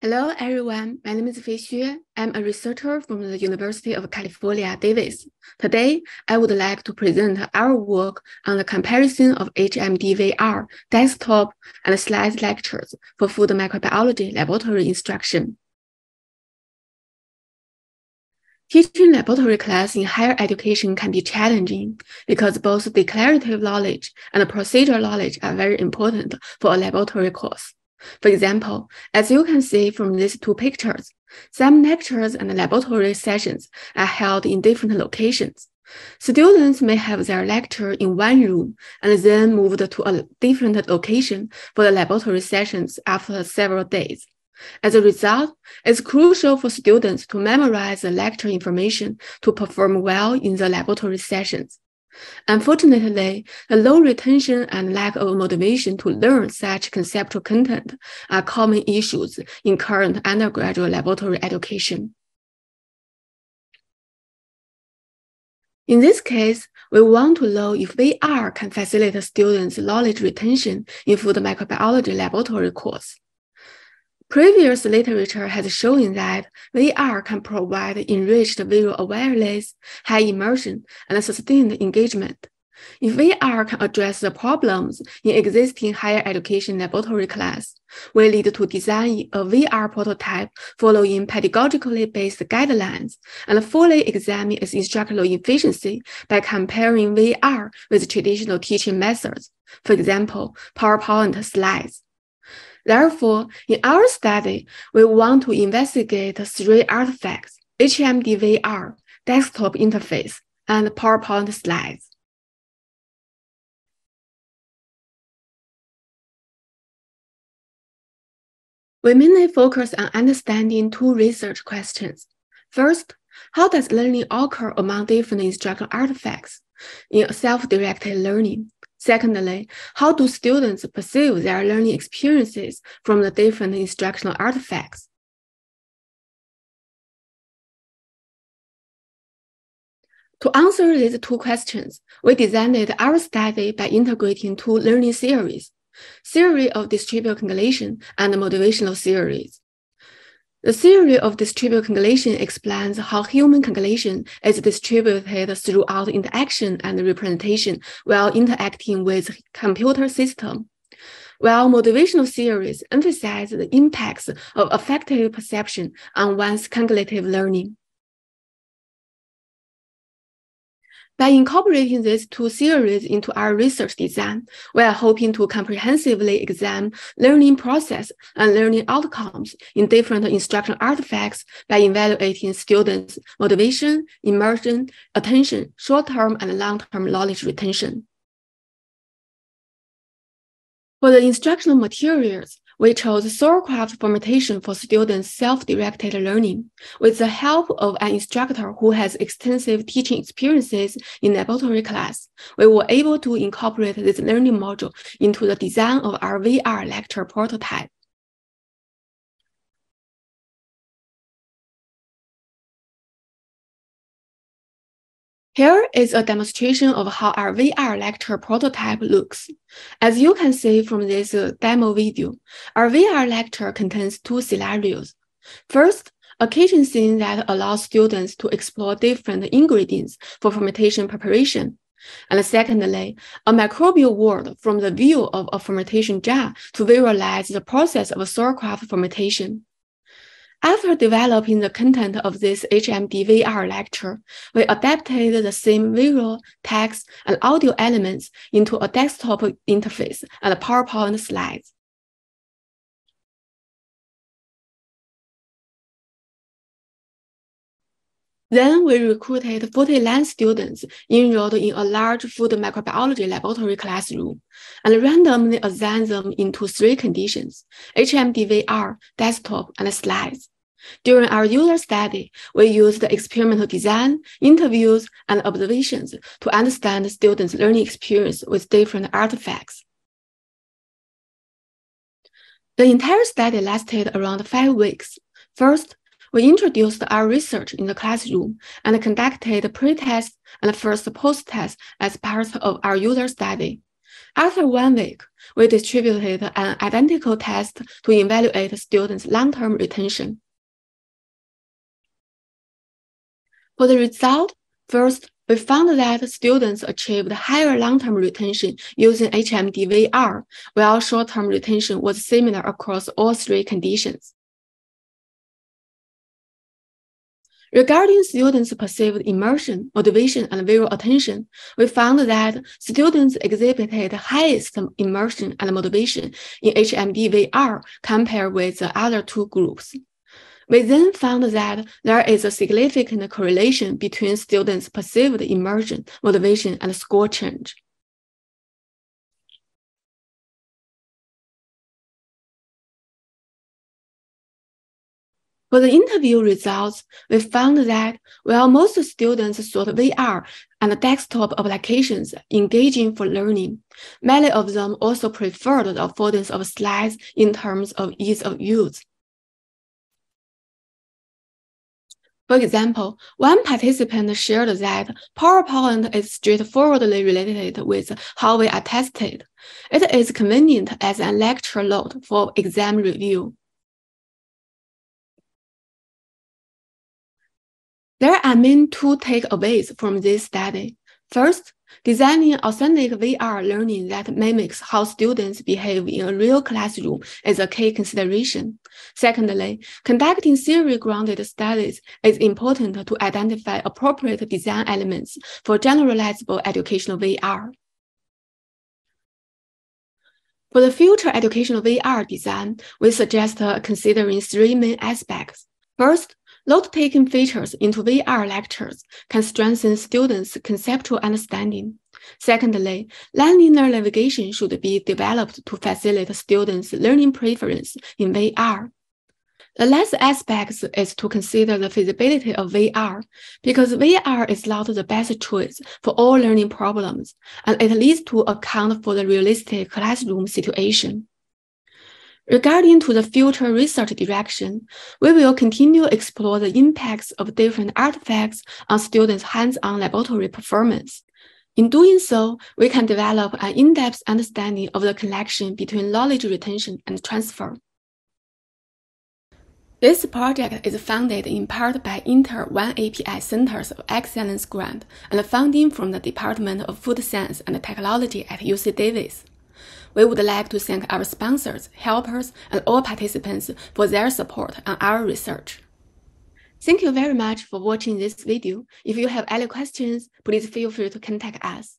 Hello, everyone. My name is Fei Xue. I'm a researcher from the University of California, Davis. Today, I would like to present our work on the comparison of HMD VR, desktop, and slide lectures for food microbiology laboratory instruction. Teaching laboratory class in higher education can be challenging because both declarative knowledge and procedural knowledge are very important for a laboratory course. For example, as you can see from these two pictures, some lectures and laboratory sessions are held in different locations. Students may have their lecture in one room and then moved to a different location for the laboratory sessions after several days. As a result, it's crucial for students to memorize the lecture information to perform well in the laboratory sessions. Unfortunately, the low retention and lack of motivation to learn such conceptual content are common issues in current undergraduate laboratory education. In this case, we want to know if VR can facilitate students' knowledge retention in food microbiology laboratory course. Previous literature has shown that VR can provide enriched visual awareness, high immersion, and sustained engagement. If VR can address the problems in existing higher education laboratory class, we need to design a VR prototype following pedagogically based guidelines and fully examine its instructional efficiency by comparing VR with traditional teaching methods, for example, PowerPoint slides. Therefore, in our study, we want to investigate three artifacts: HMD VR, desktop interface, and PowerPoint slides. We mainly focus on understanding two research questions. First, how does learning occur among different instructional artifacts in self-directed learning? Secondly, how do students perceive their learning experiences from the different instructional artifacts? To answer these two questions, we designed our study by integrating two learning theories: theory of distributed cognition and motivational theories. The theory of distributed cognition explains how human cognition is distributed throughout interaction and representation while interacting with computer system, while motivational theories emphasize the impacts of affective perception on one's cognitive learning. By incorporating these two theories into our research design, we are hoping to comprehensively examine learning process and learning outcomes in different instructional artifacts by evaluating students' motivation, immersion, attention, short-term and long-term knowledge retention. For the instructional materials, we chose sauerkraut fermentation for students' self-directed learning. With the help of an instructor who has extensive teaching experiences in laboratory class, we were able to incorporate this learning module into the design of our VR lecture prototype. Here is a demonstration of how our VR lecture prototype looks. As you can see from this demo video, our VR lecture contains two scenarios. First, a kitchen scene that allows students to explore different ingredients for fermentation preparation. And secondly, a microbial world from the view of a fermentation jar to visualize the process of sauerkraut fermentation. After developing the content of this HMD VR lecture, we adapted the same visual, text, and audio elements into a desktop interface and PowerPoint slides. Then we recruited 49 students enrolled in a large food microbiology laboratory classroom and randomly assigned them into three conditions: HMD VR, desktop, and slides. During our user study, we used experimental design, interviews, and observations to understand students' learning experience with different artifacts. The entire study lasted around 5 weeks. First, we introduced our research in the classroom and conducted pre-test and first post-test as part of our user study. After 1 week, we distributed an identical test to evaluate students' long-term retention. For the result, first, we found that students achieved higher long-term retention using HMD VR, while short-term retention was similar across all 3 conditions. Regarding students' perceived immersion, motivation, and visual attention, we found that students exhibited highest immersion and motivation in HMD VR compared with the other 2 groups. We then found that there is a significant correlation between students' perceived immersion, motivation, and score change. For the interview results, we found that while most students thought VR and desktop applications engaging for learning, many of them also preferred the affordance of slides in terms of ease of use. For example, one participant shared that PowerPoint is straightforwardly related with how we are tested. It is convenient as a lecture note for exam review. There are main 2 takeaways from this study. First, designing authentic VR learning that mimics how students behave in a real classroom is a key consideration. Secondly, conducting theory-grounded studies is important to identify appropriate design elements for generalizable educational VR. For the future educational VR design, we suggest considering 3 main aspects. First, note-taking features into VR lectures can strengthen students' conceptual understanding. Secondly, linear navigation should be developed to facilitate students' learning preference in VR. The last aspect is to consider the feasibility of VR, because VR is not the best choice for all learning problems, and it needs to account for the realistic classroom situation. Regarding to the future research direction, we will continue to explore the impacts of different artifacts on students' hands-on laboratory performance. In doing so, we can develop an in-depth understanding of the connection between knowledge retention and transfer. This project is funded in part by Inter One API Centers of Excellence grant and funding from the Department of Food Science and Technology at UC Davis. We would like to thank our sponsors, helpers, and all participants for their support on our research. Thank you very much for watching this video. If you have any questions, please feel free to contact us.